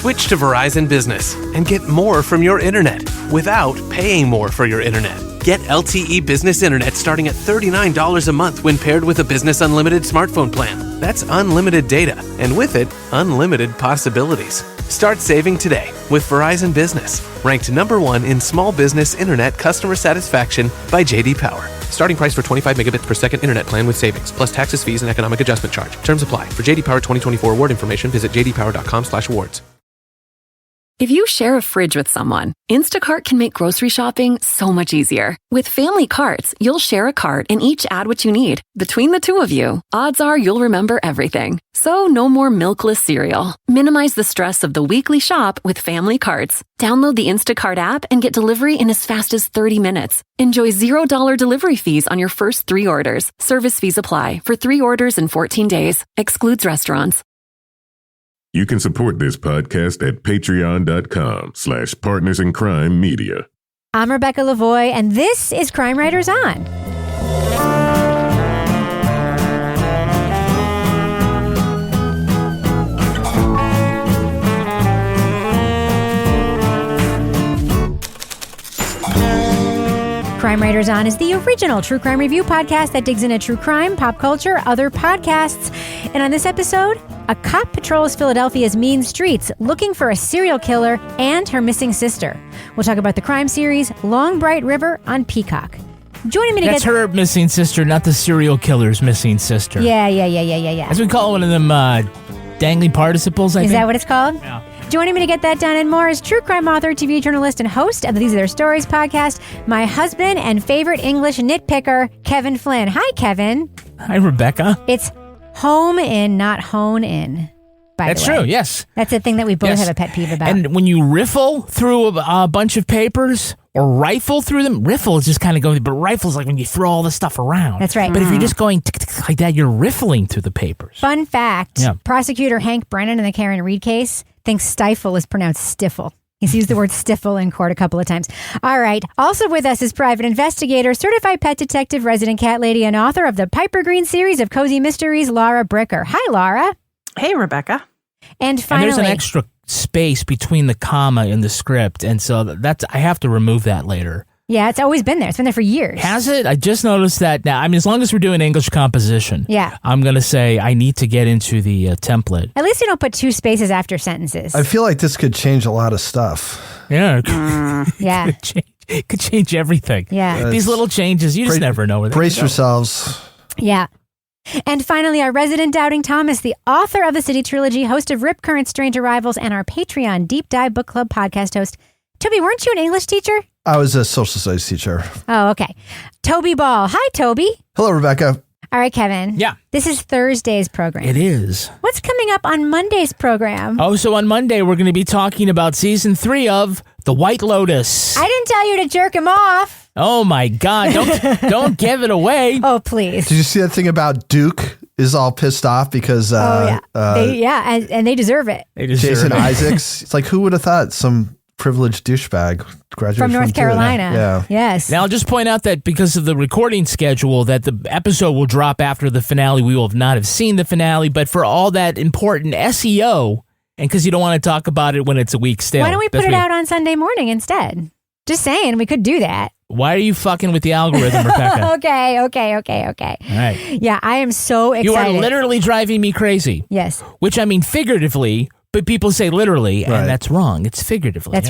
Switch to Verizon Business and get more from your internet without paying more for your internet. Get LTE Business Internet starting at $39 a month when paired with a Business Unlimited smartphone plan. That's unlimited data, and with it, unlimited possibilities. Start saving today with Verizon Business, ranked #1 in small business internet customer satisfaction by J.D. Power. Starting price for 25 megabits per second internet plan with savings, plus taxes, fees, and economic adjustment charge. Terms apply. For J.D. Power 2024 award information, visit jdpower.com/awards. If you share a fridge with someone, Instacart can make grocery shopping so much easier. With family carts, you'll share a cart and each add what you need. Between the two of you, odds are you'll remember everything. So no more milkless cereal. Minimize the stress of the weekly shop with family carts. Download the Instacart app and get delivery in as fast as 30 minutes. Enjoy $0 delivery fees on your first 3 orders. Service fees apply for 3 orders in 14 days. Excludes restaurants. You can support this podcast at patreon.com/partnersincrimemedia. I'm Rebecca Lavoie, and this is Crime Writers On. Crime Writers On is the original true crime review podcast that digs into true crime, pop culture, other podcasts. And on this episode, a cop patrols Philadelphia's mean streets looking for a serial killer and her missing sister. We'll talk about the crime series Long Bright River on Peacock. Joining me to That's her missing sister, not the serial killer's missing sister. Yeah. As we call one of them dangling participles, I think. Is that what it's called? Yeah. Joining me to get that done and more is true crime author, TV journalist, and host of the These Are Their Stories podcast, my husband and favorite English nitpicker, Kevin Flynn. Hi, Kevin. Hi, Rebecca. It's home in, not hone in. That's true, yes. That's a thing that we both have a pet peeve about. And when you riffle through a bunch of papers or rifle through them, riffle is just kind of going, but rifle is like when you throw all the stuff around. That's right. But if you're just going like that, you're riffling through the papers. Fun fact, prosecutor Hank Brennan in the Karen Reed case thinks stifle is pronounced stiffle. He's used the word stiffle in court a couple of times. All right. Also with us is private investigator, certified pet detective, resident cat lady, and author of the Piper Green series of cozy mysteries, Laura Bricker. Hi, Laura. Hey, Rebecca. And finally, there's an extra space between the comma in the script, and so that's I have to remove that later. Yeah, it's always been there. It's been there for years. Has it? I just noticed that now. I mean, as long as we're doing English composition, I'm going to say I need to get into the template. At least you don't put 2 spaces after sentences. I feel like this could change a lot of stuff. Yeah. Yeah. It could change everything. Yeah. These little changes, you just never know where they're going to Brace yourselves. Yeah. And finally, our resident Doubting Thomas, the author of the City Trilogy, host of Rip Current Strange Arrivals, and our Patreon Deep Dive Book Club podcast host. Toby, weren't you an English teacher? I was a social studies teacher. Oh, okay. Toby Ball. Hi, Toby. Hello, Rebecca. All right, Kevin. Yeah. This is Thursday's program. It is. What's coming up on Monday's program? Oh, so on Monday, we're going to be talking about season 3 of The White Lotus. I didn't tell you to jerk him off. Oh, my God. Don't give it away. Oh, please. Did you see that thing about Duke is all pissed off because and they deserve it. Jason Isaacs. It's like, who would have thought some privileged douchebag graduated from North Carolina. Yeah. Yes. Now, I'll just point out that because of the recording schedule, that the episode will drop after the finale. We will not have seen the finale, but for all that important SEO, and because you don't want to talk about it when it's a week stale. Why don't we put it out on Sunday morning instead? Just saying, we could do that. Why are you fucking with the algorithm, Rebecca? Okay. All right. Yeah, I am so excited. You are literally driving me crazy. Yes. Which I mean figuratively, but people say literally, and that's wrong. It's figuratively. That's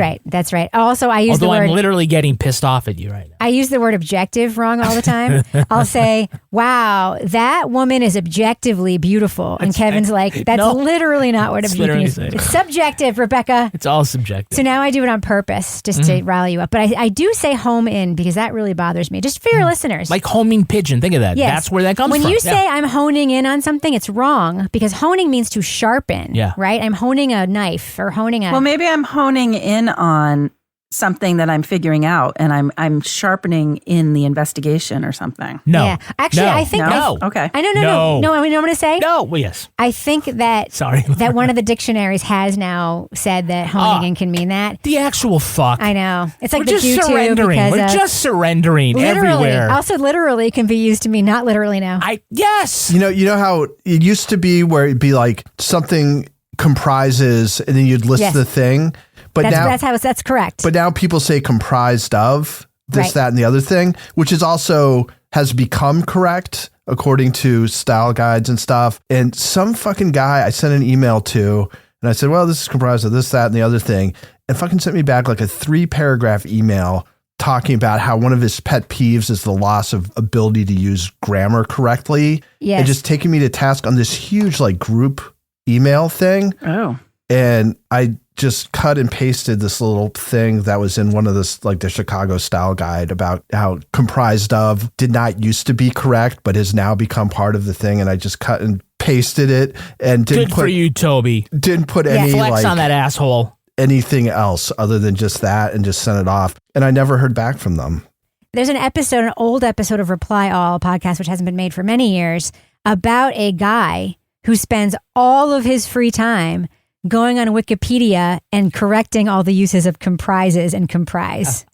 right. Also, I use the word... I'm literally getting pissed off at you right now. I use the word objective wrong all the time. I'll say, wow, that woman is objectively beautiful. And Kevin's like, that's literally not what objective is. It's subjective, Rebecca. It's all subjective. So now I do it on purpose just to rile you up. But I do say home in because that really bothers me. Just for your listeners. Like homing pigeon. Think of that. Yes. That's where that comes from. When you say I'm honing in on something, it's wrong because honing means to sharpen. Yeah. Right? I'm honing a knife or honing a... Well, maybe I'm honing in on something that I'm figuring out and I'm sharpening in the investigation or something. No. Yeah. Actually, I think... No. Okay. I know. You know what I'm going to say? No. Well, yes. I think that... Sorry. that one of the dictionaries has now said that honing in can mean that. The actual fuck. I know. It's like We're the just due surrendering. to We're just surrendering everywhere. Also, literally can be used to mean not literally now. Yes. You know how it used to be where it'd be like something comprises, and then you'd list the thing. But that's correct. But now people say comprised of this, that, and the other thing, which is also has become correct according to style guides and stuff. And some fucking guy I sent an email to, and I said, well, this is comprised of this, that, and the other thing. And fucking sent me back like a 3-paragraph email talking about how one of his pet peeves is the loss of ability to use grammar correctly. Yes. And just taking me to task on this huge like group email thing. Oh. And I just cut and pasted this little thing that was in one of this, like the Chicago style guide about how comprised of did not used to be correct, but has now become part of the thing. And I just cut and pasted it and didn't Good for you, Toby. Didn't put any flex like on that asshole. Anything else other than just that, and just sent it off. And I never heard back from them. There's an old episode of Reply All podcast, which hasn't been made for many years, about a guy who spends all of his free time going on Wikipedia and correcting all the uses of comprises and comprise.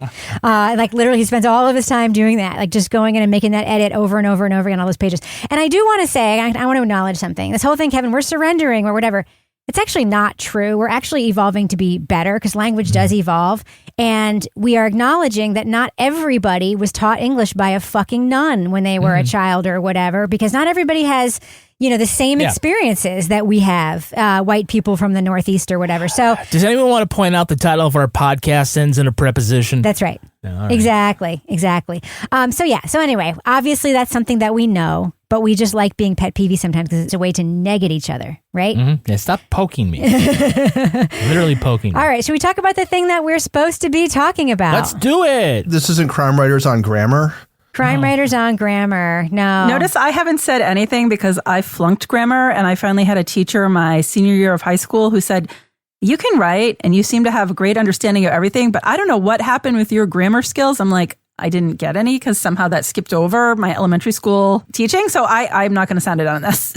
Like literally he spends all of his time doing that, like just going in and making that edit over and over and over again on all those pages. And I do want to say, I want to acknowledge something. This whole thing, Kevin, we're surrendering or whatever. It's actually not true. We're actually evolving to be better because language does evolve. And we are acknowledging that not everybody was taught English by a fucking nun when they were a child or whatever, because not everybody has, the same experiences that we have, white people from the Northeast or whatever. So does anyone want to point out the title of our podcast ends in a preposition? That's right. All right. Exactly. So anyway, obviously that's something that we know, but we just like being pet peevy sometimes because it's a way to neg at each other, right? Mm-hmm. Yeah, stop poking me. Literally poking me. All right, should we talk about the thing that we're supposed to be talking about? Let's do it. This isn't Crime Writers on Grammar. Crime Writers on Grammar. No. Notice I haven't said anything because I flunked grammar, and I finally had a teacher my senior year of high school who said, you can write and you seem to have a great understanding of everything, but I don't know what happened with your grammar skills. I'm like, I didn't get any because somehow that skipped over my elementary school teaching. So I'm not going to sound it out on this.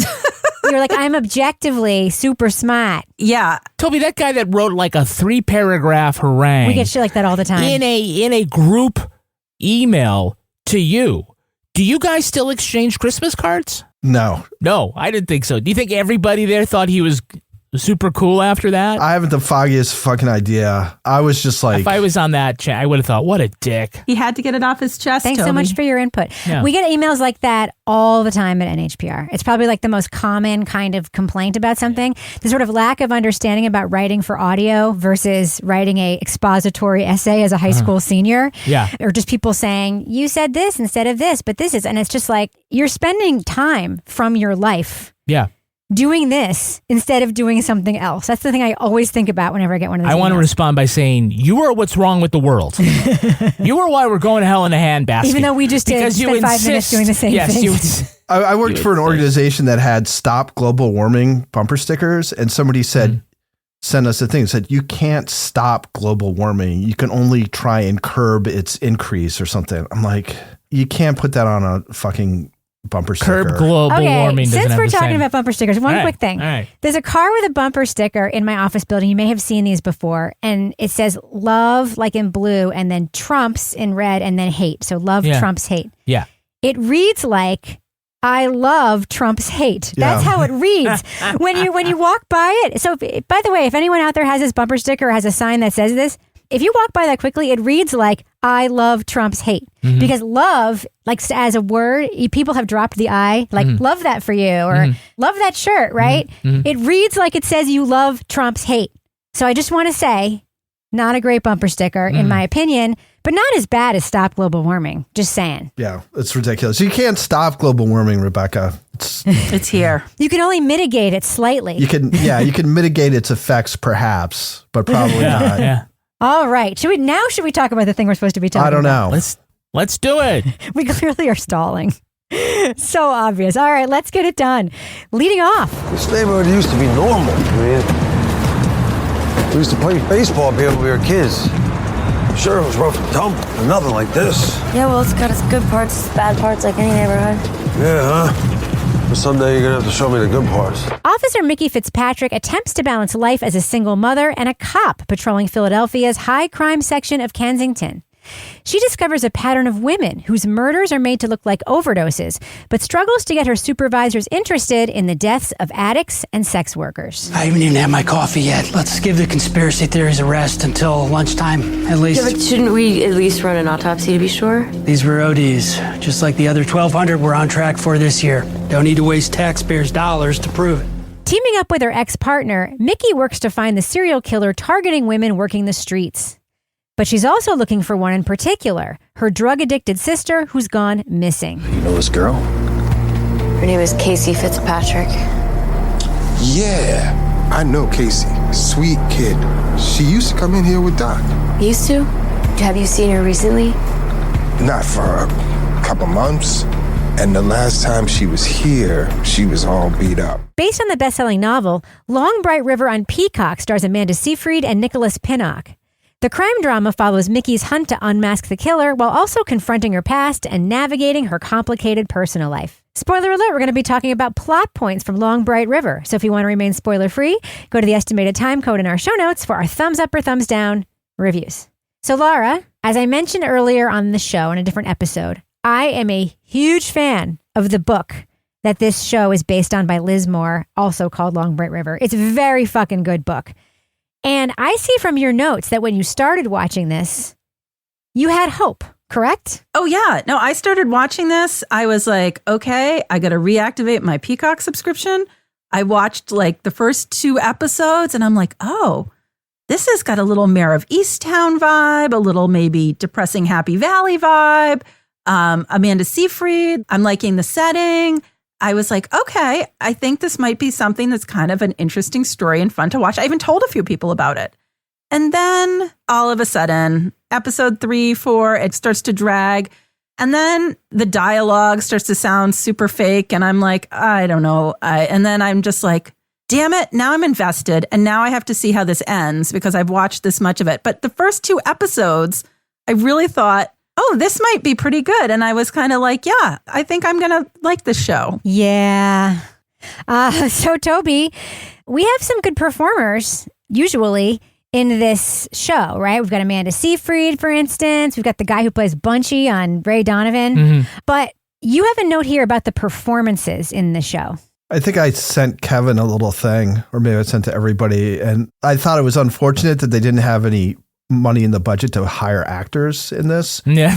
You're like, I'm objectively super smart. Yeah. Toby, that guy that wrote like a 3-paragraph harangue. We get shit like that all the time. In a group email to you. Do you guys still exchange Christmas cards? No, I didn't think so. Do you think everybody there thought he was super cool after that? I haven't the foggiest fucking idea. I was just like, if I was on that chat, I would have thought, what a dick. He had to get it off his chest. Thanks Toby. so much for your input. Yeah. We get emails like that all the time at NHPR. It's probably like the most common kind of complaint about something. The sort of lack of understanding about writing for audio versus writing a expository essay as a high school senior. Yeah. Or just people saying, you said this instead of this, but this is, and it's just like, you're spending time from your life. Yeah. Doing this instead of doing something else. That's the thing I always think about whenever I get one of those I want to emails. respond by saying, you are what's wrong with the world. You are why we're going to hell in a handbasket. Even though we just did spend 5 minutes doing the same thing. I worked for an organization that had Stop Global Warming bumper stickers, and somebody said, send us a thing. It said, you can't stop global warming. You can only try and curb its increase or something. I'm like, you can't put that on a fucking bumper sticker. Curb global warming. Since we're talking about bumper stickers, one quick thing. All right. There's a car with a bumper sticker in my office building. You may have seen these before. And it says love, like in blue, and then trumps in red, and then hate. So love trumps hate. Yeah. It reads like I love Trump's hate. That's how it reads when you walk by it. So, by the way, if anyone out there has this bumper sticker or has a sign that says this, if you walk by that quickly, it reads like I love Trump's hate. Because love, like as a word, people have dropped the I, like love that for you or love that shirt, right? It reads like it says you love Trump's hate. So I just want to say, not a great bumper sticker in my opinion, but not as bad as Stop Global Warming. Just saying. Yeah, it's ridiculous. You can't stop global warming, Rebecca. It's here. You can only mitigate it slightly. You can mitigate its effects perhaps, but probably not. Yeah. All right. Should we talk about the thing we're supposed to be talking about? I don't know. Let's do it. We clearly are stalling. So obvious. All right, let's get it done. Leading off. This neighborhood used to be normal. We used to play baseball here when we were kids. Sure, it was rough and tumble, but nothing like this. Yeah, well, it's got its good parts, its bad parts, like any neighborhood. Yeah, huh? But someday you're gonna have to show me the good parts. Officer Mickey Fitzpatrick attempts to balance life as a single mother and a cop patrolling Philadelphia's high crime section of Kensington. She discovers a pattern of women whose murders are made to look like overdoses, but struggles to get her supervisors interested in the deaths of addicts and sex workers. I haven't even had my coffee yet. Let's give the conspiracy theories a rest until lunchtime, at least. Yeah, but shouldn't we at least run an autopsy to be sure? These were ODs, just like the other 1,200 we're on track for this year. Don't need to waste taxpayers' dollars to prove it. Teaming up with her ex-partner, Mickey works to find the serial killer targeting women working the streets. But she's also looking for one in particular, her drug-addicted sister who's gone missing. You know this girl? Her name is Casey Fitzpatrick. Yeah, I know Casey. Sweet kid. She used to come in here with Doc. Used to? Have you seen her recently? Not for a couple months. And the last time she was here, she was all beat up. Based on the best-selling novel, Long Bright River on Peacock stars Amanda Seyfried and Nicholas Pinnock. The crime drama follows Mickey's hunt to unmask the killer while also confronting her past and navigating her complicated personal life. Spoiler alert, we're going to be talking about plot points from Long Bright River. So if you want to remain spoiler-free, go to the estimated time code in our show notes for our thumbs up or thumbs down reviews. So Laura, as I mentioned earlier on the show in a different episode, I am a huge fan of the book that this show is based on by Liz Moore, also called Long Bright River. It's a very fucking good book. And I see from your notes that when you started watching this, you had hope, correct? Oh, yeah. No, I started watching this. I was like, okay, I got to reactivate my Peacock subscription. I watched like the first 2 episodes and I'm like, oh, this has got a little Mare of Easttown vibe, a little maybe depressing Happy Valley vibe. Amanda Seyfried, I'm liking the setting. I was like, okay, I think this might be something that's kind of an interesting story and fun to watch. I even told a few people about it. And then all of a sudden, episode 3, 4, it starts to drag. And then the dialogue starts to sound super fake. And I'm like, I don't know. And then I'm just like, damn it, now I'm invested. And now I have to see how this ends because I've watched this much of it. But the first 2 episodes, I really thought, oh, this might be pretty good. And I was kind of like, yeah, I think I'm going to like this show. Yeah. So Toby, we have some good performers usually in this show, right? We've got Amanda Seyfried, for instance. We've got the guy who plays Bunchy on Ray Donovan. Mm-hmm. But you have a note here about the performances in the show. I think I sent Kevin a little thing, or maybe I sent to everybody. And I thought it was unfortunate that they didn't have any money in the budget to hire actors in this. Yeah.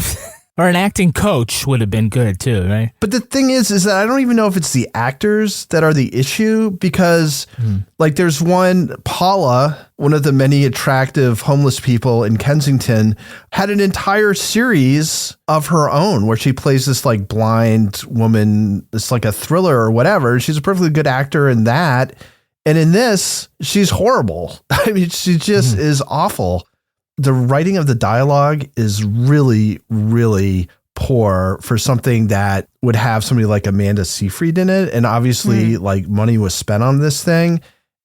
Or an acting coach would have been good too, right? But the thing is that I don't even know if it's the actors that are the issue because like there's one, Paula, one of the many attractive homeless people in Kensington, had an entire series of her own where she plays this like blind woman. It's like a thriller or whatever. She's a perfectly good actor in that. And in this, she's horrible. I mean, she just is awful. The writing of the dialogue is really, really poor for something that would have somebody like Amanda Seyfried in it. And obviously like money was spent on this thing.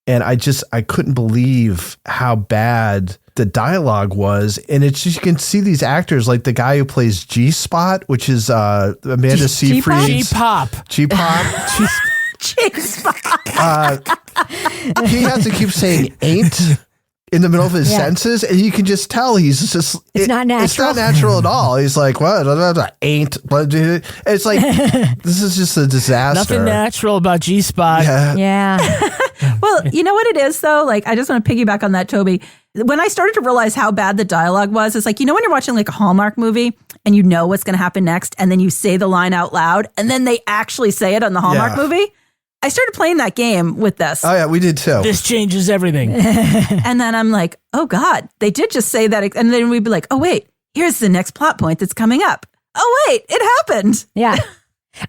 And I couldn't believe how bad the dialogue was. And it's just, you can see these actors like the guy who plays G-Spot, which is Amanda Seyfried. G-Pop. G-Pop. G-Spot. He has to keep saying ain't in the middle of his sentences, and you can just tell he's just it's not natural. It's not natural at all. He's like, what? Ain't. It's like this is just a disaster. Nothing natural about G-Spot. Yeah. Well, you know what it is though? Like, I just want to piggyback on that, Toby. When I started to realize how bad the dialogue was, it's like, you know, when you're watching like a Hallmark movie and you know what's going to happen next, and then you say the line out loud, and then they actually say it on the Hallmark movie. I started playing that game with this. Oh, yeah, we did too. This changes everything. And then I'm like, oh, God, they did just say that. And then we'd be like, oh, wait, here's the next plot point that's coming up. Oh, wait, it happened. Yeah.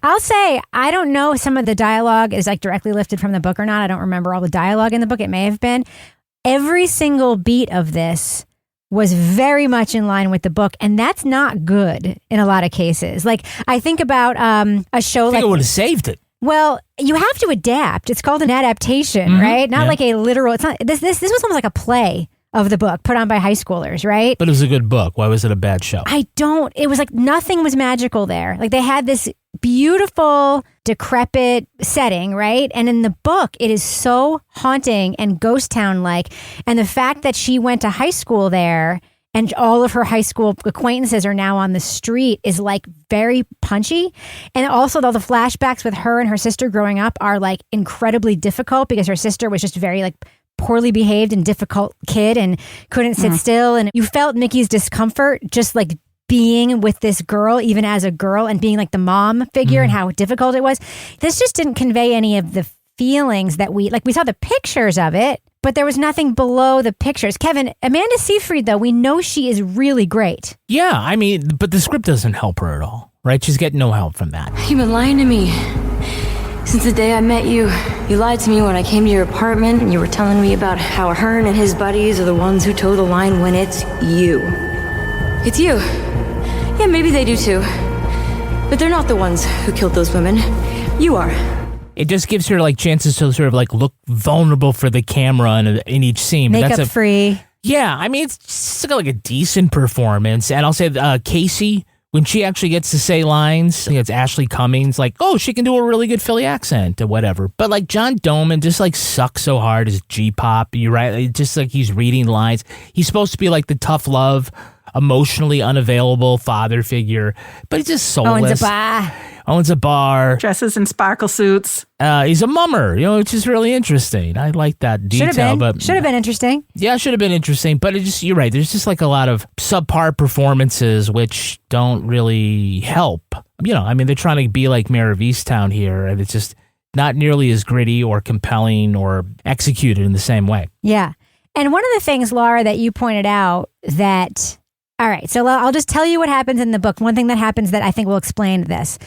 I'll say, I don't know if some of the dialogue is like directly lifted from the book or not. I don't remember all the dialogue in the book. It may have been. Every single beat of this was very much in line with the book. And that's not good in a lot of cases. Like, I think about a show like... it would have saved it. Well, you have to adapt. It's called an adaptation, right? Not like a literal. It's not. This was almost like a play of the book put on by high schoolers, right? But it was a good book. Why was it a bad show? It was like nothing was magical there. Like they had this beautiful, decrepit setting, right? And in the book, it is so haunting and ghost town like. And the fact that she went to high school there and all of her high school acquaintances are now on the street is like very punchy. And also though the flashbacks with her and her sister growing up are like incredibly difficult because her sister was just very like poorly behaved and difficult kid and couldn't sit still. And you felt Mickey's discomfort just like being with this girl, even as a girl, and being like the mom figure and how difficult it was. This just didn't convey any of the feelings that we saw the pictures of it, but there was nothing below the pictures. Kevin, Amanda Seyfried, though, we know she is really great. Yeah, I mean, but the script doesn't help her at all, right? She's getting no help from that. You've been lying to me. Since the day I met you, you lied to me when I came to your apartment and you were telling me about how Hearn and his buddies are the ones who toe the line when it's you. It's you. Yeah, maybe they do too. But they're not the ones who killed those women. You are. It just gives her like chances to sort of like look vulnerable for the camera in each scene. Makeup free. Yeah, I mean, it's just like a decent performance. And I'll say Casey, when she actually gets to say lines, I think it's Ashley Cummings, like, oh, she can do a really good Philly accent or whatever. But like John Doman just like sucks so hard as G-pop. You're right. It's just like he's reading lines. He's supposed to be like the tough love, emotionally unavailable father figure, but he's just soulless. Owns a bar. Dresses in sparkle suits. He's a mummer, which is really interesting. I like that detail. Should have been interesting. Yeah, should have been interesting. But you're right. There's just like a lot of subpar performances which don't really help. I mean, they're trying to be like Mayor of Easttown here, and it's just not nearly as gritty or compelling or executed in the same way. Yeah. And one of the things, Laura, that you pointed out that... All right, so I'll just tell you what happens in the book. One thing that happens that I think will explain this.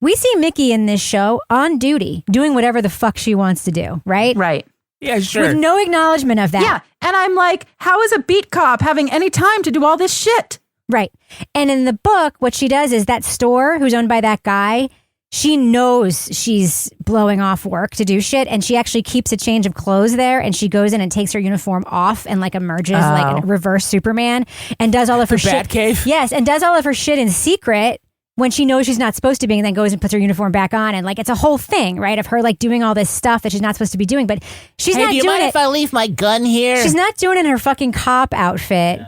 We see Mickey in this show on duty, doing whatever the fuck she wants to do, right? Right. Yeah, sure. With no acknowledgement of that. Yeah, and I'm like, how is a beat cop having any time to do all this shit? Right. And in the book, what she does is that store who's owned by that guy, she knows she's blowing off work to do shit, and she actually keeps a change of clothes there, and she goes in and takes her uniform off and like emerges like a reverse Superman and does all of her shit. Batcave? Yes, and does all of her shit in secret when she knows she's not supposed to be, and then goes and puts her uniform back on, and like it's a whole thing, right, of her like doing all this stuff that she's not supposed to be doing, but she's not doing it. Do you mind if I leave my gun here? She's not doing it in her fucking cop outfit,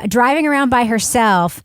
driving around by herself,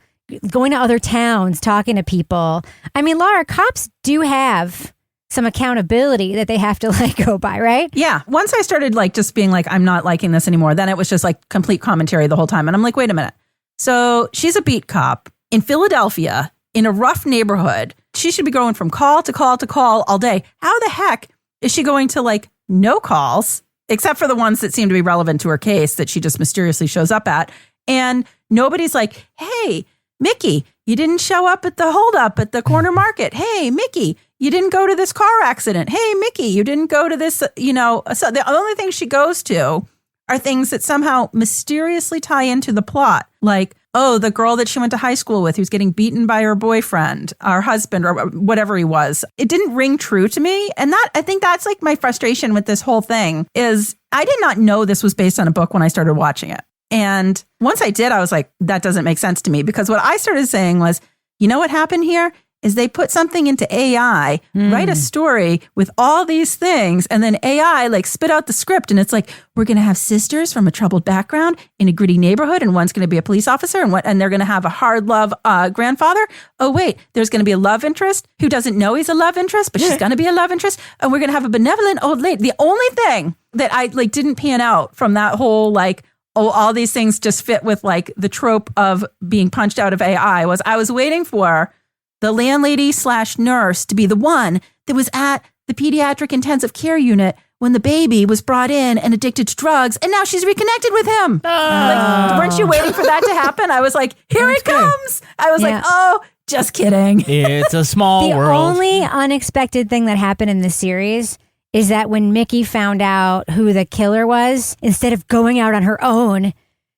going to other towns, talking to people. I mean, Laura, cops do have some accountability that they have to like go by, right? Yeah. Once I started like just being like, I'm not liking this anymore, then it was just like complete commentary the whole time. And I'm like, wait a minute. So she's a beat cop in Philadelphia in a rough neighborhood. She should be going from call to call to call all day. How the heck is she going to like no calls, except for the ones that seem to be relevant to her case that she just mysteriously shows up at? And nobody's like, hey, Mickey, you didn't show up at the holdup at the corner market. Hey, Mickey, you didn't go to this car accident. Hey, Mickey, you didn't go to this, So the only thing she goes to are things that somehow mysteriously tie into the plot. Like, oh, the girl that she went to high school with who's getting beaten by her boyfriend, or husband, or whatever he was. It didn't ring true to me. And I think that's like my frustration with this whole thing is I did not know this was based on a book when I started watching it. And once I did, I was like, that doesn't make sense to me, because what I started saying was, you know what happened here is they put something into AI, write a story with all these things, and then AI like spit out the script. And it's like, we're going to have sisters from a troubled background in a gritty neighborhood, and one's going to be a police officer, and they're going to have a hard love grandfather. Oh, wait, there's going to be a love interest who doesn't know he's a love interest, but she's going to be a love interest. And we're going to have a benevolent old lady. The only thing that I like didn't pan out from that whole like, oh, all these things just fit with like the trope of being punched out of AI was I was waiting for the landlady / nurse to be the one that was at the pediatric intensive care unit when the baby was brought in and addicted to drugs, and now she's reconnected with him. Like, weren't you waiting for that to happen? I was like, here it comes. I was like, oh, just kidding. It's a small world. The only unexpected thing that happened in the series is that when Mickey found out who the killer was, instead of going out on her own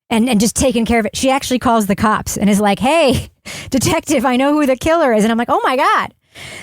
and just taking care of it, she actually calls the cops and is like, hey, detective, I know who the killer is. And I'm like, oh my God.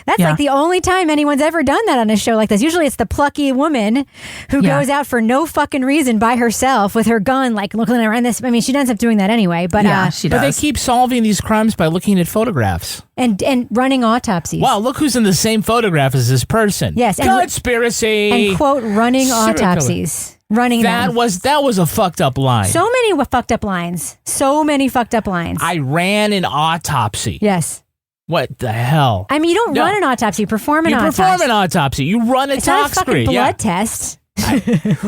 That's like the only time anyone's ever done that on a show like this. Usually it's the plucky woman who goes out for no fucking reason by herself with her gun, like looking around this. I mean, she ends up doing that anyway, but she does. But they keep solving these crimes by looking at photographs. And running autopsies. Wow, look who's in the same photograph as this person. Yes. Conspiracy. And quote, running autopsies. Running that them. was a fucked up line. So many fucked up lines. So many fucked up lines. I ran an autopsy. Yes. What the hell? I mean, you don't run an autopsy. You perform an autopsy. You perform an autopsy. You run a it's not a fucking blood test.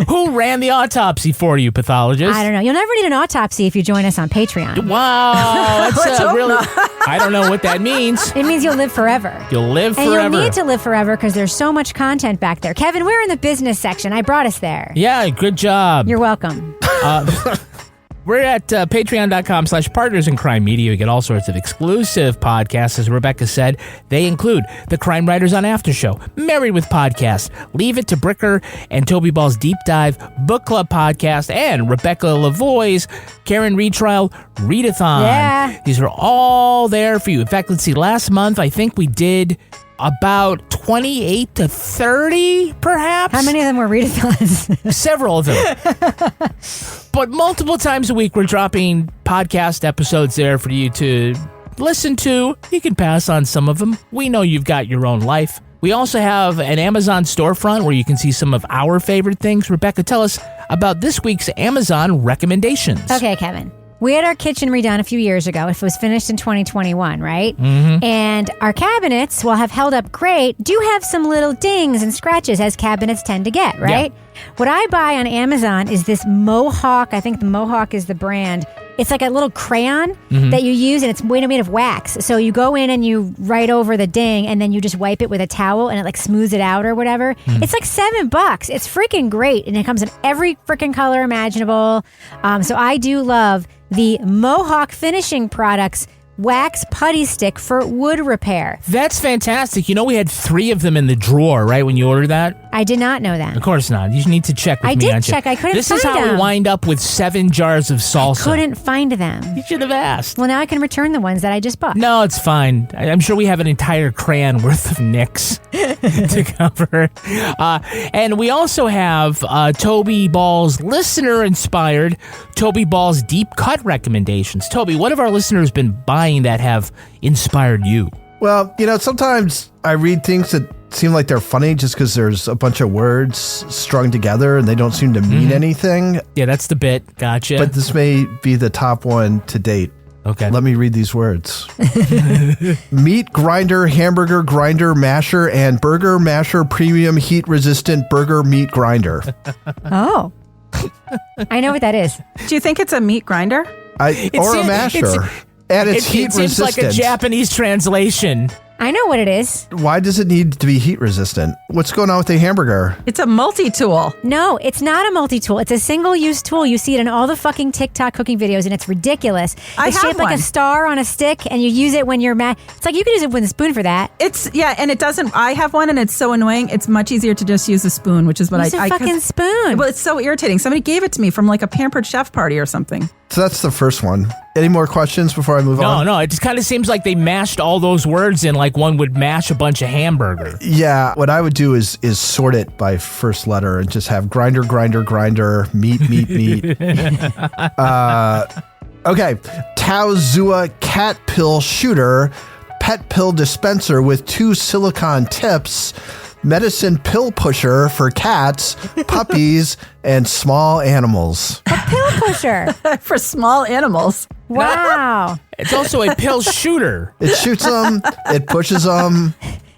Who ran the autopsy for you, pathologist? I don't know. You'll never need an autopsy if you join us on Patreon. Wow. That's really... I don't know what that means. It means you'll live forever. You'll live forever. And you'll need to live forever because there's so much content back there. Kevin, we're in the business section. I brought us there. Yeah, good job. You're welcome. We're at patreon.com/partners in crime media. You get all sorts of exclusive podcasts. As Rebecca said, they include the Crime Writers on After Show, Married with Podcast, Leave It to Bricker, and Toby Ball's Deep Dive Book Club podcast, and Rebecca Lavoie's Karen Retrial Readathon. Yeah. These are all there for you. In fact, let's see, last month I think we did about 28 to 30, perhaps. How many of them were readathons? Several of them. But multiple times a week, we're dropping podcast episodes there for you to listen to. You can pass on some of them. We know you've got your own life. We also have an Amazon storefront where you can see some of our favorite things. Rebecca, tell us about this week's Amazon recommendations. Okay, Kevin. We had our kitchen redone a few years ago. It was finished in 2021, right? Mm-hmm. And our cabinets, while have held up great, do have some little dings and scratches, as cabinets tend to get, right? Yeah. What I buy on Amazon is this Mohawk. I think the Mohawk is the brand. It's like a little crayon that you use, and it's made of wax. So you go in and you write over the ding, and then you just wipe it with a towel, and it like smooths it out or whatever. It's like $7. It's freaking great, and it comes in every freaking color imaginable. So I do love the Mohawk Finishing Products wax putty stick for wood repair. That's fantastic. You know, we had 3 of them in the drawer, right, when you ordered that? I did not know that. Of course not. You need to check with me. I did check. I couldn't find them. This is how we wind up with 7 jars of salsa. I couldn't find them. You should have asked. Well, now I can return the ones that I just bought. No, it's fine. I'm sure we have an entire crayon worth of nicks to cover. And we also have Toby Ball's listener-inspired Toby Ball's Deep Cut recommendations. Toby, what have our listeners been buying that have inspired you? Well, you know, sometimes I read things that seem like they're funny just because there's a bunch of words strung together and they don't seem to mean anything. Yeah, that's the bit. Gotcha. But this may be the top one to date. Okay. Let me read these words. Meat grinder, hamburger grinder, masher, and burger masher premium heat resistant burger meat grinder. Oh. I know what that is. Do you think it's a meat grinder? Or a masher. And it's heat resistant. It seems like a Japanese translation. I know what it is. Why does it need to be heat resistant? What's going on with the hamburger? It's a multi-tool. No, it's not a multi-tool. It's a single-use tool. You see it in all the fucking TikTok cooking videos, and it's ridiculous. It's shaped like a star on a stick, and you use it when you're mad. It's like you could use it with a spoon for that. And it doesn't. I have one, and it's so annoying. It's much easier to just use a spoon, which is what use a fucking spoon. Well, it's so irritating. Somebody gave it to me from like a Pampered Chef party or something. So that's the first one. Any more questions before I move on? No, it just kind of seems like they mashed all those words in like one would mash a bunch of hamburger. Yeah, what I would do is sort it by first letter and just have grinder, meat. Okay, Taozua cat pill shooter, pet pill dispenser with 2 silicone tips, medicine pill pusher for cats, puppies, and small animals. A pill pusher. For small animals. Wow. It's also a pill shooter. It shoots them. It pushes them.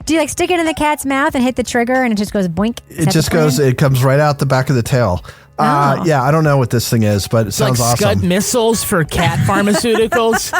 Do you like stick it in the cat's mouth and hit the trigger and it just goes boink? It comes right out the back of the tail. Yeah, I don't know what this thing is, but it sounds like awesome. Scud missiles for cat pharmaceuticals.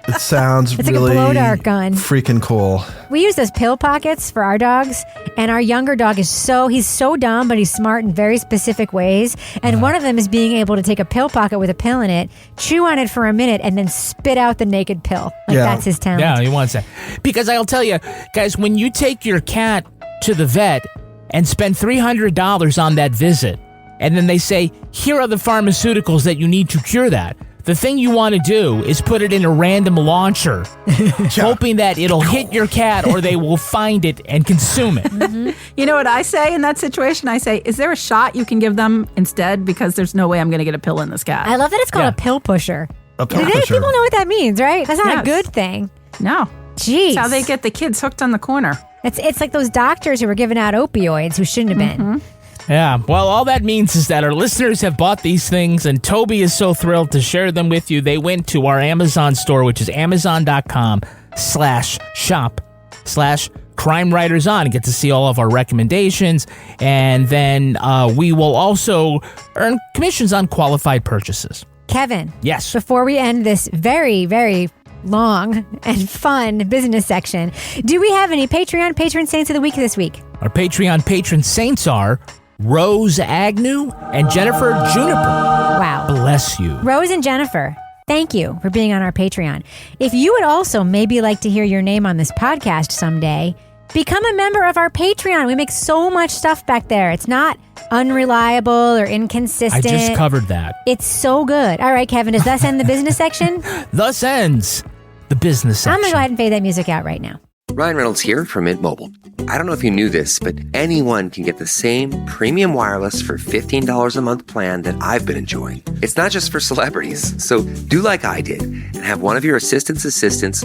It sounds it's really like a blow dart gun. Freaking cool. We use those pill pockets for our dogs, and our younger dog he's so dumb, but he's smart in very specific ways. And one of them is being able to take a pill pocket with a pill in it, chew on it for a minute, and then spit out the naked pill. That's his talent. Yeah, he wants that. Because I'll tell you, guys, when you take your cat to the vet and spend $300 on that visit, and then they say, here are the pharmaceuticals that you need to cure that. The thing you want to do is put it in a random launcher, hoping that it'll hit your cat or they will find it and consume it. Mm-hmm. You know what I say in that situation? I say, is there a shot you can give them instead? Because there's no way I'm going to get a pill in this cat. I love that it's called a pill pusher. A pill pusher. People know what that means, right? That's not a good thing. No. Jeez. That's how they get the kids hooked on the corner. It's like those doctors who were giving out opioids who shouldn't have been. Yeah, well, all that means is that our listeners have bought these things, and Toby is so thrilled to share them with you. They went to our Amazon store, which is amazon.com/shop/Crime Writers On, and get to see all of our recommendations. And then we will also earn commissions on qualified purchases. Kevin. Yes. Before we end this very, very long and fun business section, do we have any Patreon patron saints of the week this week? Our Patreon patron saints are Rose Agnew and Jennifer Juniper. Wow. Bless you. Rose and Jennifer, thank you for being on our Patreon. If you would also maybe like to hear your name on this podcast someday, become a member of our Patreon. We make so much stuff back there. It's not unreliable or inconsistent. I just covered that. It's so good. All right, Kevin, does thus end the business section? Thus ends the business section. I'm going to go ahead and fade that music out right now. Ryan Reynolds here from Mint Mobile. I don't know if you knew this, but anyone can get the same premium wireless for $15 a month plan that I've been enjoying. It's not just for celebrities. So do like I did and have one of your assistants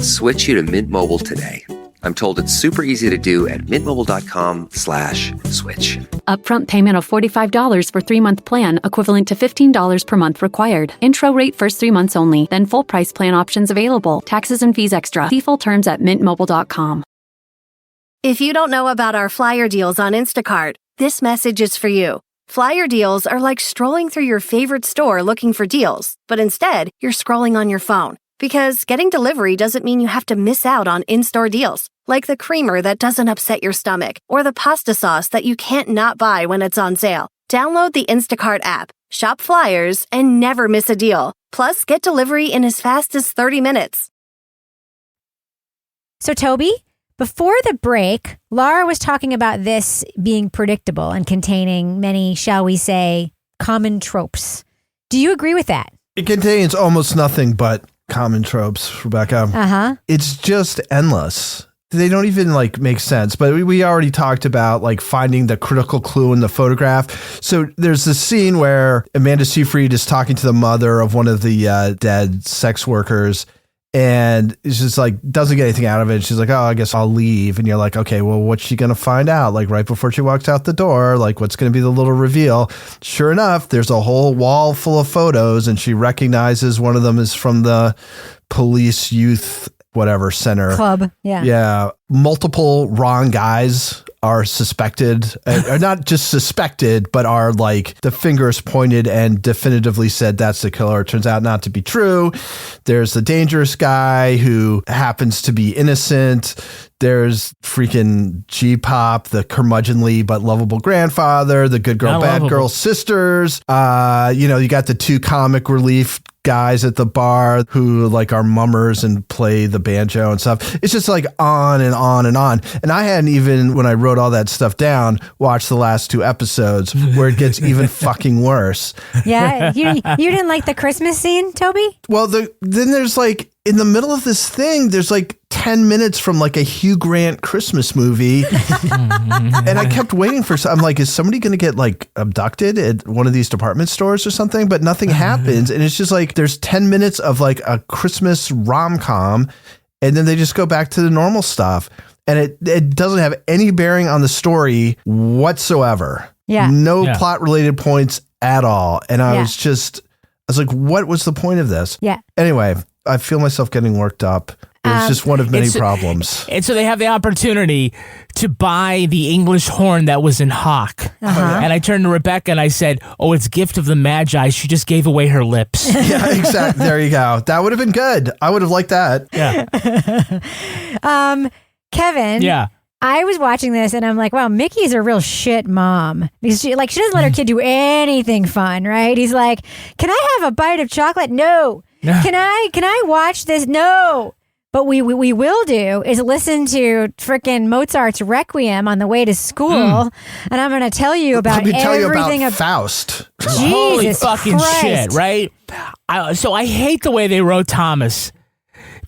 switch you to Mint Mobile today. I'm told it's super easy to do at mintmobile.com/switch. Upfront payment of $45 for 3-month plan, equivalent to $15 per month required. Intro rate first 3 months only, then full price plan options available. Taxes and fees extra. See full terms at mintmobile.com. If you don't know about our flyer deals on Instacart, this message is for you. Flyer deals are like strolling through your favorite store looking for deals, but instead, you're scrolling on your phone. Because getting delivery doesn't mean you have to miss out on in-store deals, like the creamer that doesn't upset your stomach, or the pasta sauce that you can't not buy when it's on sale. Download the Instacart app, shop flyers, and never miss a deal. Plus, get delivery in as fast as 30 minutes. So, Toby, before the break, Laura was talking about this being predictable and containing many, shall we say, common tropes. Do you agree with that? It contains almost nothing but common tropes, Rebecca. Uh-huh. It's just endless. They don't even make sense, but we already talked about finding the critical clue in the photograph. So there's this scene where Amanda Seyfried is talking to the mother of one of the dead sex workers, and it's just doesn't get anything out of it. She's like, oh, I guess I'll leave. And you're like, okay, well, what's she going to find out? Right before she walks out the door, what's going to be the little reveal? Sure enough, there's a whole wall full of photos, and she recognizes one of them is from the police youth whatever center club. Yeah. Multiple wrong guys are suspected, are not just suspected, but are the fingers pointed and definitively said that's the killer. It turns out not to be true. There's the dangerous guy who happens to be innocent. There's freaking G-Pop, the curmudgeonly but lovable grandfather, the good girl, bad girl sisters. You got the two comic relief guys at the bar who are mummers and play the banjo and stuff. It's just on and on and on. And I hadn't even, when I wrote all that stuff down, watched the last 2 episodes where it gets even fucking worse. Yeah. You didn't like the Christmas scene, Toby? Well, then there's in the middle of this thing, there's 10 minutes from a Hugh Grant Christmas movie. And I kept waiting for I'm is somebody going to get abducted at one of these department stores or something? But nothing happens. And it's just there's 10 minutes of a Christmas rom-com, and then they just go back to the normal stuff. And it doesn't have any bearing on the story whatsoever. Yeah. No plot related points at all. And I was like, what was the point of this? Yeah. Anyway, I feel myself getting worked up. It's just one of many problems. And so they have the opportunity to buy the English horn that was in Hawk. Uh-huh. And I turned to Rebecca and I said, oh, it's Gift of the Magi. She just gave away her lips. Yeah, exactly. There you go. That would have been good. I would have liked that. Yeah. Kevin. Yeah. I was watching this and I'm like, wow, Mickey's a real shit mom. Because she doesn't let her kid do anything fun, right? He's like, can I have a bite of chocolate? No. Can I watch this? No. But we will do is listen to frickin' Mozart's Requiem on the way to school, and I'm going to tell you about everything about Faust. Jesus Holy fucking Christ. shit, right? So I hate the way they wrote Thomas.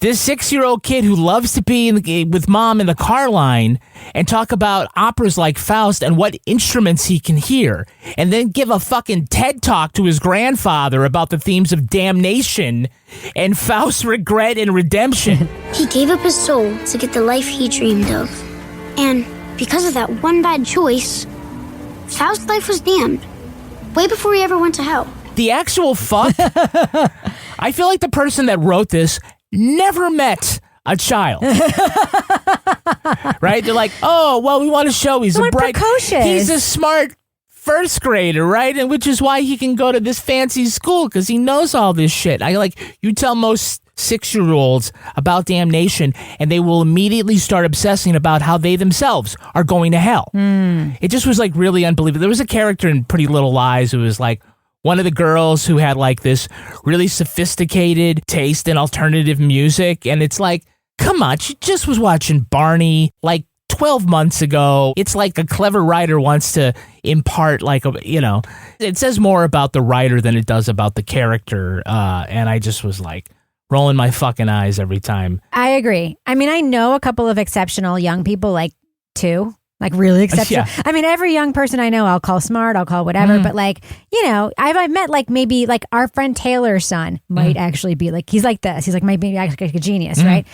This 6-year-old kid who loves to be with mom in the car line and talk about operas like Faust and what instruments he can hear, and then give a fucking TED talk to his grandfather about the themes of damnation and Faust's regret and redemption. He gave up his soul to get the life he dreamed of. And because of that one bad choice, Sal's life was damned. Way before he ever went to hell. The actual fuck? I feel like the person that wrote this never met a child. Right? They're like, oh, well, we want to show he's a bright... precocious. He's a smart first grader, right? And which is why he can go to this fancy school, because he knows all this shit. You tell most 6-year-olds about damnation, and they will immediately start obsessing about how they themselves are going to hell. It just was like really unbelievable. There was a character in Pretty Little Lies who was like one of the girls who had like this really sophisticated taste in alternative music, and it's like, come on, she just was watching Barney like 12 months ago. It's like a clever writer wants to impart it says more about the writer than it does about the character, and I just was like rolling my fucking eyes every time. I agree. I mean, I know a couple of exceptional young people, like two, like really exceptional. Yeah. I mean, every young person I know, I'll call smart, I'll call whatever. But like, I've met like maybe like our friend Taylor's son might actually be like, he's like this. He's like maybe like a genius, right?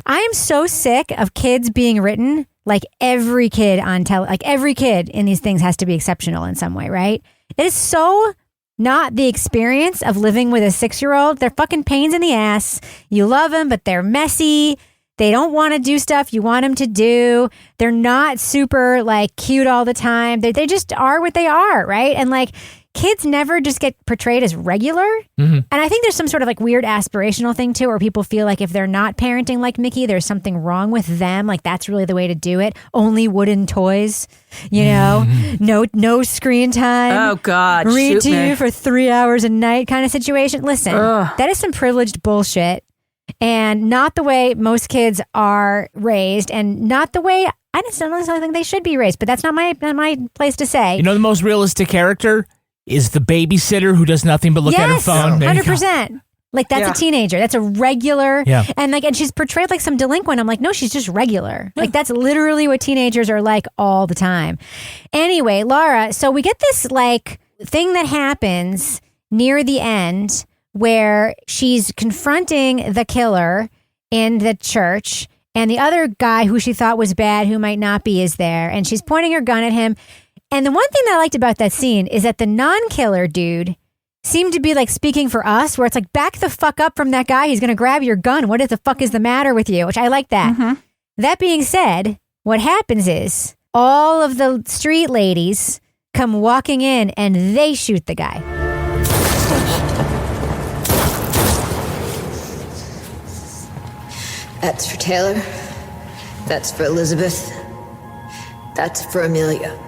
I am so sick of kids being written like every kid on every kid in these things has to be exceptional in some way, right? It is so not the experience of living with a 6-year-old. They're fucking pains in the ass. You love them, but they're messy. They don't want to do stuff you want them to do. They're not super like cute all the time. They just are what they are, right? And like kids never just get portrayed as regular. And I think there's some sort of like weird aspirational thing too, where people feel like if they're not parenting like Mickey, there's something wrong with them. Like that's really the way to do it. Only wooden toys, no screen time. Oh God, read to you for 3 hours a night kind of situation. Listen, that is some privileged bullshit. And not the way most kids are raised, and not the way I just don't necessarily think they should be raised. But that's not my place to say. You know, the most realistic character is the babysitter who does nothing but look at her phone. 100%. Like that's a teenager. That's a regular. Yeah. And she's portrayed like some delinquent. I'm like, no, she's just regular. Like that's literally what teenagers are like all the time. Anyway, Laura, so we get this like thing that happens near the end where she's confronting the killer in the church, and the other guy who she thought was bad, who might not be, is there, and she's pointing her gun at him. And the one thing that I liked about that scene is that the non-killer dude seemed to be like speaking for us, where it's like, back the fuck up from that guy. He's going to grab your gun. What the fuck is the matter with you? Which I like that. That being said, what happens is all of the street ladies come walking in and they shoot the guy. That's for Taylor. That's for Elizabeth. That's for Amelia.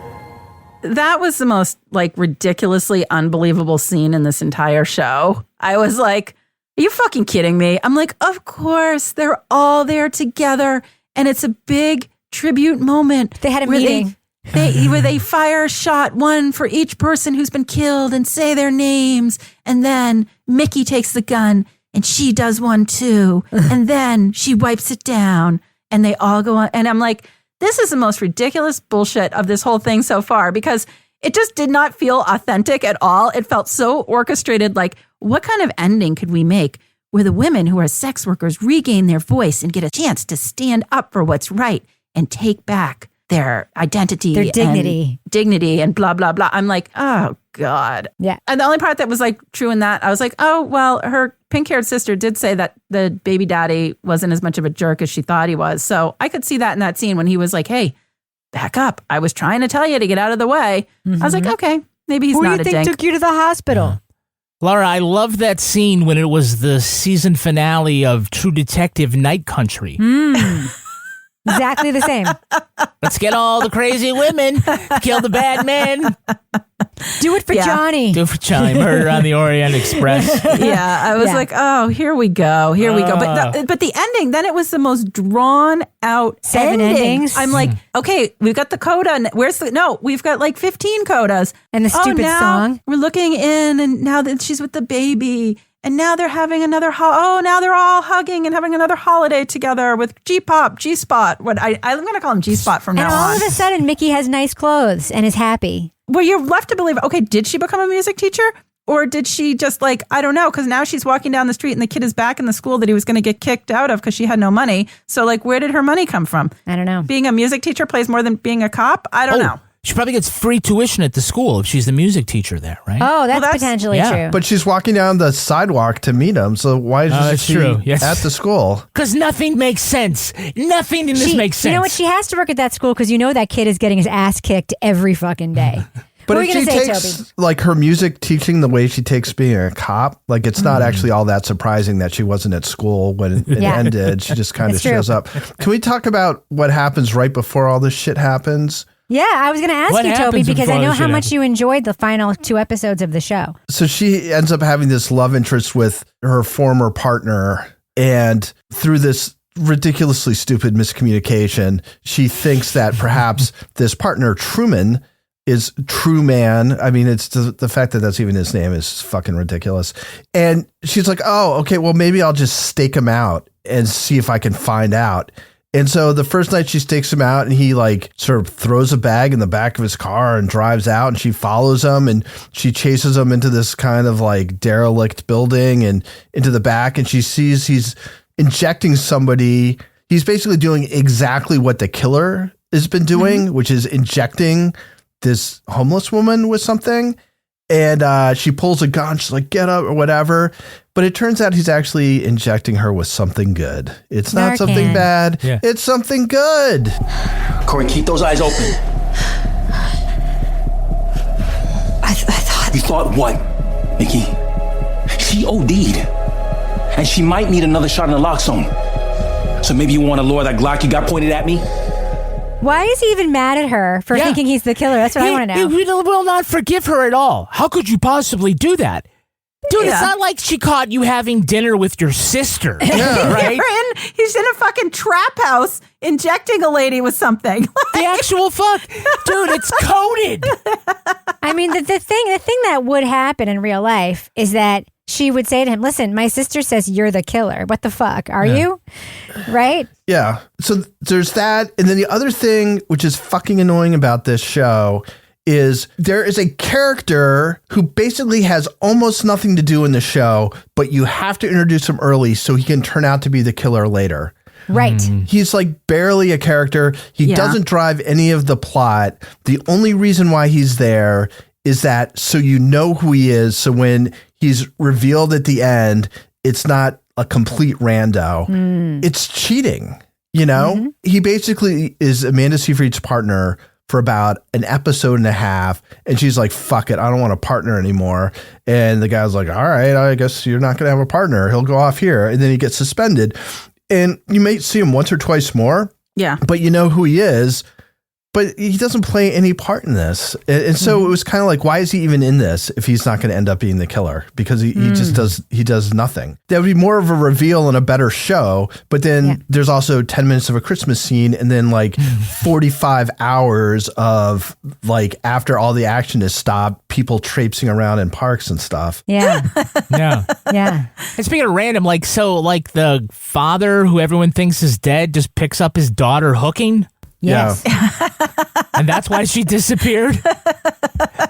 That was the most like ridiculously unbelievable scene in this entire show. I was like, are you fucking kidding me? I'm like, of course, they're all there together, and it's a big tribute moment. They had a meeting. Where they fire a shot, one for each person who's been killed, and say their names, and then Mickey takes the gun and she does one too, and then she wipes it down, and they all go on. And I'm like, this is the most ridiculous bullshit of this whole thing so far, because it just did not feel authentic at all. It felt so orchestrated. Like, what kind of ending could we make where the women who are sex workers regain their voice and get a chance to stand up for what's right and take back their identity, their dignity and blah, blah, blah. I'm like, oh God. Yeah. And the only part that was like true in that, I was like, oh, well, her pink-haired sister did say that the baby daddy wasn't as much of a jerk as she thought he was. So I could see that in that scene when he was like, hey, back up. I was trying to tell you to get out of the way. I was like, okay, maybe he's Who not do a you think dink. took you to the hospital? Laura, I love that scene when it was the season finale of True Detective Night Country. Exactly the same. Let's get all the crazy women, kill the bad men. Do it for Johnny. Do it for Johnny. Murder on the Orient Express. Yeah, I was like, oh, here we go. But the ending, then it was the most drawn out 7 ending. endings. I'm like, okay, we've got the coda. We've got like 15 codas. And the stupid song. We're looking in, and now that she's with the baby, and now they're having another, now they're all hugging and having another holiday together with G-Pop, G-Spot. I'm going to call him G-Spot from now on. And all of a sudden, Mickey has nice clothes and is happy. Well, you're left to believe, okay, did she become a music teacher? Or did she just like, I don't know, because now she's walking down the street and the kid is back in the school that he was going to get kicked out of because she had no money. So like, where did her money come from? I don't know. Being a music teacher pays more than being a cop? I don't know. She probably gets free tuition at the school if she's the music teacher there, right? Oh, that's potentially true. But she's walking down the sidewalk to meet him, so why is she at the school? Because nothing makes sense. Nothing in this makes sense. You know what? She has to work at that school because that kid is getting his ass kicked every fucking day. But what if she takes like her music teaching the way she takes being a cop, like it's not actually all that surprising that she wasn't at school when it ended. She just kind of shows up. Can we talk about what happens right before all this shit happens? Yeah, I was going to ask you, Toby, because I know how much you enjoyed the final 2 episodes of the show. So she ends up having this love interest with her former partner, and through this ridiculously stupid miscommunication, she thinks that perhaps this partner, Truman, is True Man. I mean, it's the fact that that's even his name is fucking ridiculous. And she's like, oh, okay, well, maybe I'll just stake him out and see if I can find out. And so the first night she stakes him out and he like sort of throws a bag in the back of his car and drives out, and she follows him and she chases him into this kind of like derelict building and into the back, and she sees he's injecting somebody. He's basically doing exactly what the killer has been doing, which is injecting this homeless woman with something. And she pulls a gun. She's like, get up or whatever. But it turns out he's actually injecting her with something good. It's not something bad. Yeah. It's something good. Corey, keep those eyes open. I thought... You thought what, Mickey? She OD'd. And she might need another shot in the lock zone. So maybe you want to lower that Glock you got pointed at me? Why is he even mad at her for thinking he's the killer? That's what I want to know. He will not forgive her at all. How could you possibly do that? Dude, it's not like she caught you having dinner with your sister, right? He's in a fucking trap house injecting a lady with something. The actual fuck. Dude, it's coded. I mean, the thing that would happen in real life is that she would say to him, listen, my sister says you're the killer. What the fuck? Are you? Right? Yeah. So there's that. And then the other thing, which is fucking annoying about this show, is there is a character who basically has almost nothing to do in the show, but you have to introduce him early so he can turn out to be the killer later. Right. He's like barely a character. He doesn't drive any of the plot. The only reason why he's there is that so you know who he is. So when he's revealed at the end, it's not a complete rando. It's cheating, you know? He basically is Amanda Seyfried's partner for about an episode and a half. And she's like, fuck it, I don't want a partner anymore. And the guy's like, all right, I guess you're not going to have a partner. He'll go off here. And then he gets suspended. And you may see him once or twice more. Yeah. But you know who he is. But he doesn't play any part in this. And so it was kind of like, why is he even in this if he's not going to end up being the killer? Because he just does nothing. That would be more of a reveal and a better show. But then there's also 10 minutes of a Christmas scene and then like 45 hours of like after all the action is stopped, people traipsing around in parks and stuff. Yeah. Yeah. And speaking of random, like, so like the father who everyone thinks is dead just picks up his daughter hooking. Yes. And that's why she disappeared.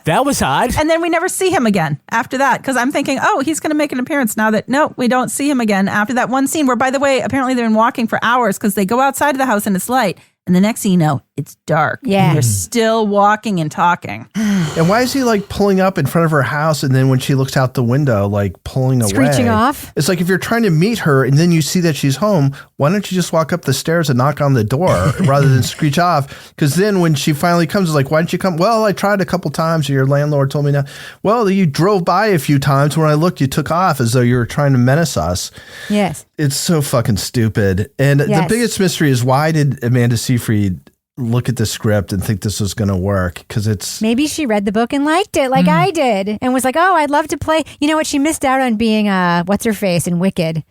That was odd. And then we never see him again after that, because I'm thinking, oh, he's going to make an appearance now that, no, we don't see him again after that one scene where, by the way, apparently they've been walking for hours because they go outside of the house and it's light. And the next thing you know, it's dark. Yeah. They're still walking and talking. And why is he like pulling up in front of her house and then when she looks out the window, like pulling away? Screeching off? It's like if you're trying to meet her and then you see that she's home, why don't you just walk up the stairs and knock on the door rather than screech off? Because then when she finally comes, it's like, why didn't you come? Well, I tried a couple times. Your landlord told me no. Well, you drove by a few times. When I looked, you took off as though you were trying to menace us. Yes. It's so fucking stupid. And the biggest mystery is, why did Amanda Seyfried look at the script and think this was going to work? Because it's... Maybe she read the book and liked it like I did and was like, oh, I'd love to play. You know what? She missed out on being what's-her-face in Wicked.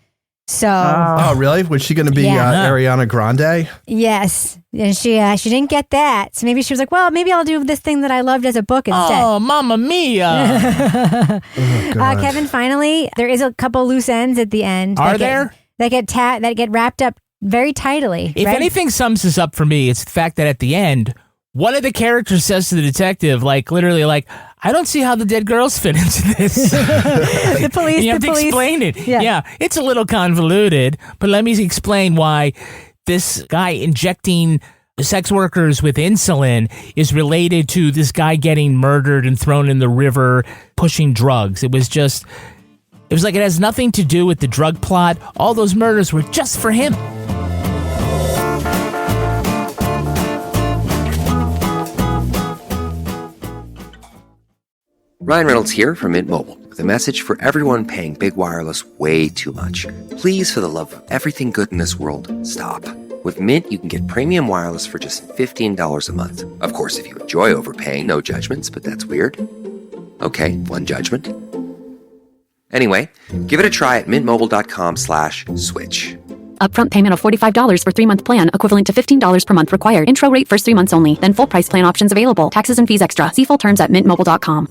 So... Oh, really? Was she going to be Ariana Grande? Yes. And she didn't get that. So maybe she was like, well, maybe I'll do this thing that I loved as a book instead. Oh, Mamma Mia. Kevin, finally, there is a couple loose ends at the end. Are there? That get wrapped up very tidily. If anything sums this up for me, it's the fact that at the end, one of the characters says to the detective, like, literally, like, I don't see how the dead girls fit into this. The police. You have to explain it. Yeah, it's a little convoluted, but let me explain why this guy injecting sex workers with insulin is related to this guy getting murdered and thrown in the river pushing drugs. It was like it has nothing to do with the drug plot. All those murders were just for him. Ryan Reynolds here from Mint Mobile with a message for everyone paying big wireless way too much. Please, for the love of everything good in this world, stop. With Mint, you can get premium wireless for just $15 a month. Of course, if you enjoy overpaying, no judgments, but that's weird. Okay, one judgment. Anyway, give it a try at mintmobile.com/switch. Upfront payment of $45 for 3-month plan, equivalent to $15 per month required. Intro rate first 3 months only, then full price plan options available. Taxes and fees extra. See full terms at mintmobile.com.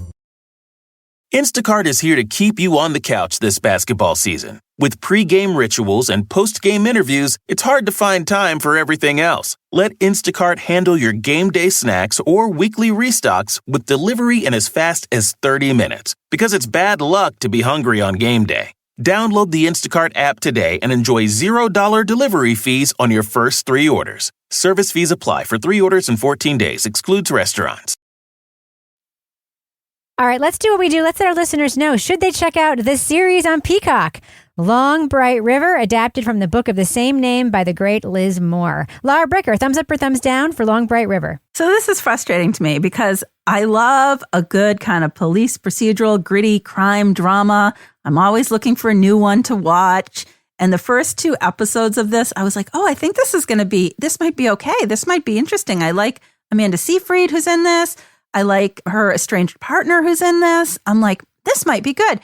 Instacart is here to keep you on the couch this basketball season. With pre-game rituals and post-game interviews, it's hard to find time for everything else. Let Instacart handle your game day snacks or weekly restocks with delivery in as fast as 30 minutes. Because it's bad luck to be hungry on game day. Download the Instacart app today and enjoy $0 delivery fees on your first 3 orders. Service fees apply for 3 orders in 14 days. Excludes restaurants. All right, let's do what we do. Let's let our listeners know. Should they check out this series on Peacock? Long Bright River, adapted from the book of the same name by the great Liz Moore. Laura Bricker, thumbs up or thumbs down for Long Bright River? So this is frustrating to me because I love a good kind of police procedural, gritty crime drama. I'm always looking for a new one to watch. And the first 2 episodes of this, I was like, oh, I think this might be okay. This might be interesting. I like Amanda Seyfried, who's in this. I like her estranged partner who's in this. I'm like, this might be good.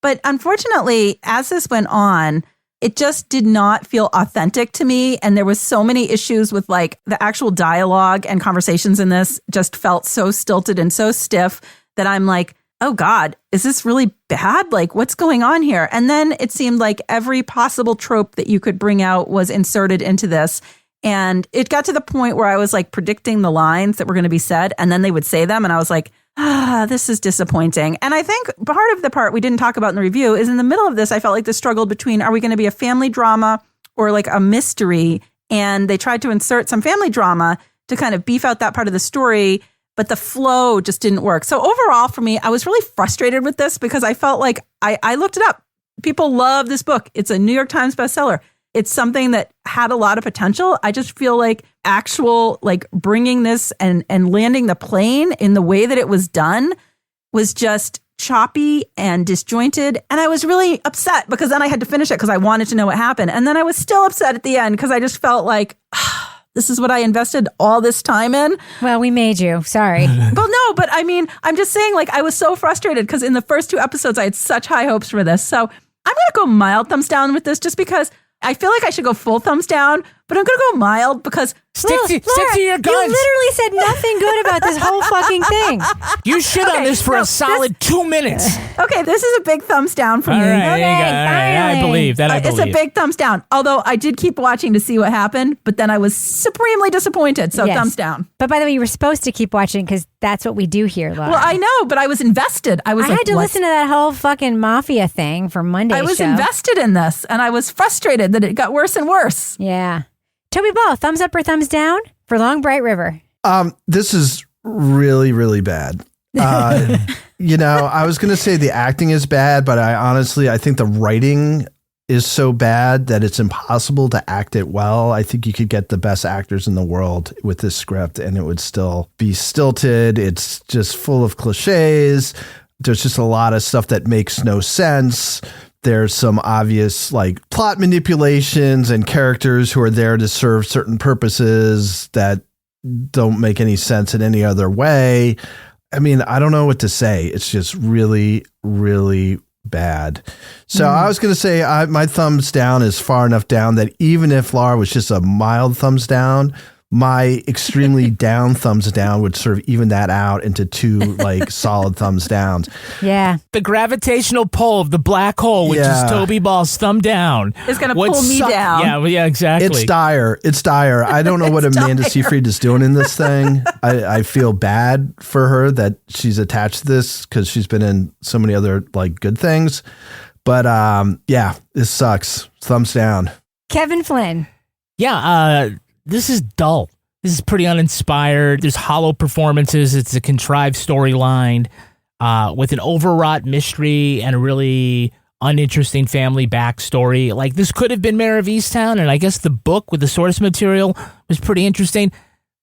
But unfortunately, as this went on, it just did not feel authentic to me. And there was so many issues with like the actual dialogue and conversations in this just felt so stilted and so stiff that I'm like, oh God, is this really bad? Like, what's going on here? And then it seemed like every possible trope that you could bring out was inserted into this. And it got to the point where I was like predicting the lines that were going to be said, and then they would say them. And I was like, this is disappointing. And I think part of the part we didn't talk about in the review is in the middle of this, I felt like the struggle between, are we going to be a family drama or like a mystery? And they tried to insert some family drama to kind of beef out that part of the story, but the flow just didn't work. So overall for me, I was really frustrated with this because I felt like I looked it up. People love this book. It's a New York Times bestseller. It's something that had a lot of potential. I just feel like actual, like bringing this and landing the plane in the way that it was done was just choppy and disjointed. And I was really upset because then I had to finish it because I wanted to know what happened. And then I was still upset at the end because I just felt like, this is what I invested all this time in. Well, we made you. Sorry. Well, no, but I mean, I'm just saying, like, I was so frustrated because in the first 2 episodes, I had such high hopes for this. So I'm going to go mild thumbs down with this just because I feel like I should go full thumbs down, but I'm going to go mild because Stick to your guns. You literally said nothing good about this whole fucking thing. You shit on this for a solid 2 minutes. Okay, this is a big thumbs down for me. All right, okay, I believe that. It's a big thumbs down. Although I did keep watching to see what happened, but then I was supremely disappointed. So thumbs down. But by the way, you were supposed to keep watching because that's what we do here, Laura. Well, I know, but I was invested. I had to listen to that whole fucking mafia thing for Monday's show. I was invested in this, and I was frustrated that it got worse and worse. Yeah. Toby Ball, thumbs up or thumbs down for Long Bright River? This is really, really bad. You know, I was going to say the acting is bad, but I think the writing is so bad that it's impossible to act it well. I think you could get the best actors in the world with this script and it would still be stilted. It's just full of cliches. There's just a lot of stuff that makes no sense. There's some obvious like plot manipulations and characters who are there to serve certain purposes that don't make any sense in any other way. I mean, I don't know what to say. It's just really, really bad. So I was going to say my thumbs down is far enough down that even if Laura was just a mild thumbs down, my extremely down thumbs down would sort of even that out into 2 like solid thumbs downs. Yeah. The gravitational pull of the black hole, which is Toby Ball's thumb down, is going to pull me down. Yeah, exactly. It's dire. I don't know what Amanda Seyfried is doing in this thing. I feel bad for her that she's attached to this because she's been in so many other like good things. But yeah, this sucks. Thumbs down. Kevin Flynn. Yeah, this is dull. This is pretty uninspired. There's hollow performances. It's a contrived storyline with an overwrought mystery and a really uninteresting family backstory. Like, this could have been Mayor of Easttown, and I guess the book with the source material was pretty interesting.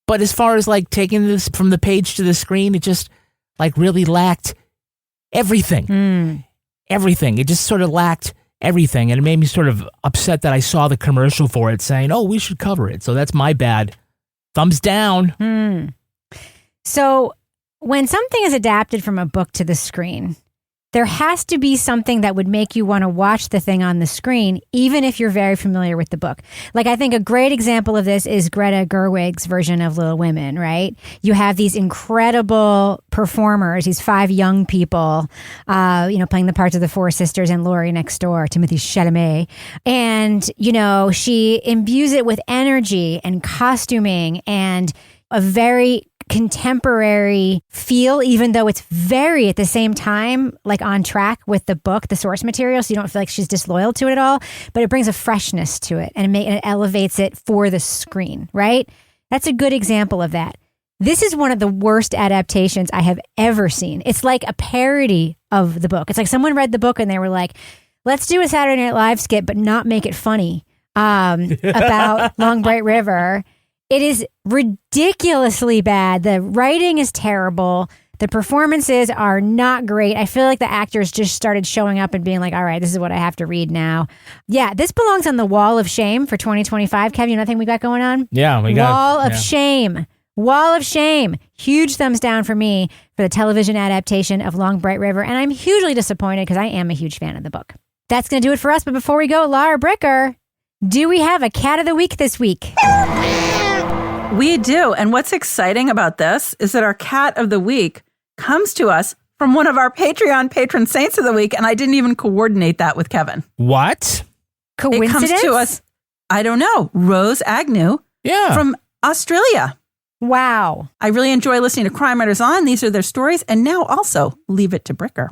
But as far as like taking this from the page to the screen, it just like really lacked everything. Everything. It just sort of lacked everything. And it made me sort of upset that I saw the commercial for it saying, oh, we should cover it. So that's my bad. Thumbs down. So when something is adapted from a book to the screen, there has to be something that would make you want to watch the thing on the screen, even if you're very familiar with the book. Like, I think a great example of this is Greta Gerwig's version of Little Women, right? You have these incredible performers, these 5 young people, playing the parts of the 4 sisters and Laurie next door, Timothée Chalamet. And, she imbues it with energy and costuming and a very contemporary feel, even though it's very at the same time like on track with the book, the source material, so you don't feel like she's disloyal to it at all, but it brings a freshness to it and it elevates it for the screen, right? That's a good example of that. This is one of the worst adaptations I have ever seen. It's like a parody of the book. It's like someone read the book and they were like, let's do a Saturday Night Live skit but not make it funny about Long Bright River. It is ridiculously bad. The writing is terrible. The performances are not great. I feel like the actors just started showing up and being like, all right, this is what I have to read now. Yeah, this belongs on the Wall of Shame for 2025. Kevin, nothing we got going on? Yeah, we got Wall of Shame. Wall of Shame. Huge thumbs down for me for the television adaptation of Long Bright River. And I'm hugely disappointed because I am a huge fan of the book. That's going to do it for us. But before we go, Laura Bricker, do we have a cat of the week this week? We do. And what's exciting about this is that our cat of the week comes to us from one of our Patreon patron saints of the week. And I didn't even coordinate that with Kevin. What? Coincidence? It comes to us, I don't know, Rose Agnew from Australia. Wow. I really enjoy listening to Crime Writers On. These are their stories. And now also Leave It to Bricker.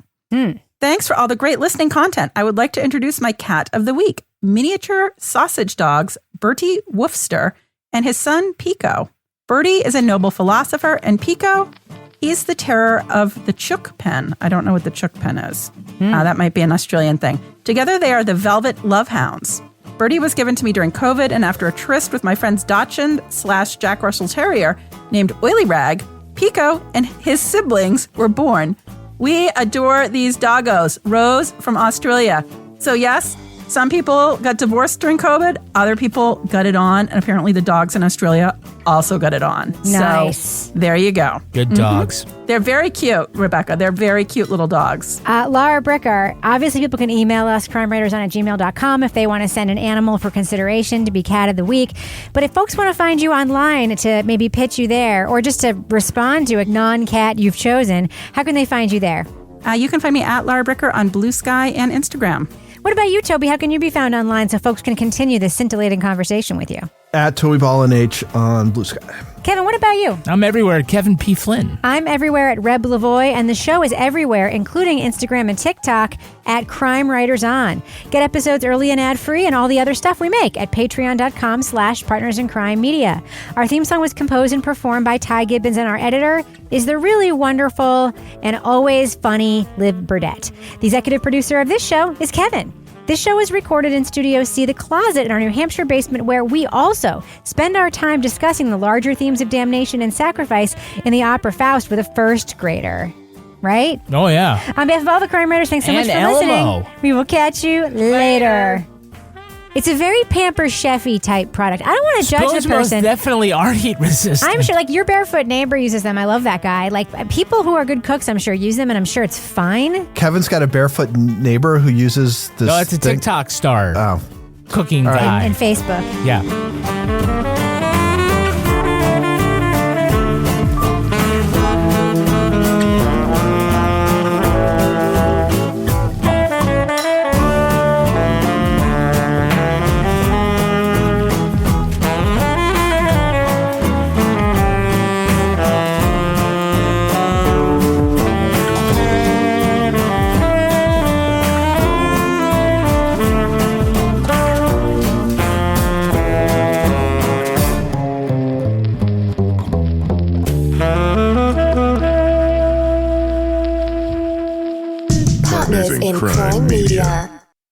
Thanks for all the great listening content. I would like to introduce my cat of the week, miniature sausage dogs, Bertie Woofster, and his son, Pico. Bertie is a noble philosopher, and Pico, he's the terror of the chook pen. I don't know what the chook pen is. That might be an Australian thing. Together, they are the Velvet Lovehounds. Bertie was given to me during COVID, and after a tryst with my friend's Dachshund/Jack Russell Terrier named Oily Rag, Pico and his siblings were born. We adore these doggos. Rose from Australia. So yes, some people got divorced during COVID. Other people got it on. And apparently the dogs in Australia also got it on. Nice. So there you go. Good dogs. They're very cute, Rebecca. They're very cute little dogs. Laura Bricker, obviously people can email us, crimewriterson@gmail.com, if they want to send an animal for consideration to be cat of the week. But if folks want to find you online to maybe pitch you there or just to respond to a non-cat you've chosen, how can they find you there? You can find me at Laura Bricker on Blue Sky and Instagram. What about you, Toby? How can you be found online so folks can continue this scintillating conversation with you? At Toby Ball NH on Blue Sky. Kevin, what about you? I'm everywhere at Kevin P. Flynn. I'm everywhere at Reb Lavoie, and the show is everywhere, including Instagram and TikTok at Crime Writers On. Get episodes early and ad-free and all the other stuff we make at patreon.com/Partners in Crime Media. Our theme song was composed and performed by Ty Gibbons, and our editor is the really wonderful and always funny Liv Burdett. The executive producer of this show is Kevin. This show is recorded in Studio C, the closet in our New Hampshire basement, where we also spend our time discussing the larger themes of damnation and sacrifice in the opera Faust with a first grader. Right? Oh, yeah. On behalf of all the crime writers, thanks so much for listening. We will catch you later. It's a very Pamper Chefy type product. I don't want to judge the person. Most definitely are heat resistant. I'm sure, like, your barefoot neighbor uses them. I love that guy. Like, people who are good cooks, I'm sure, use them, and I'm sure it's fine. Kevin's got a barefoot neighbor who uses this. No, it's a TikTok star. Oh. Cooking guy. And Facebook. Yeah.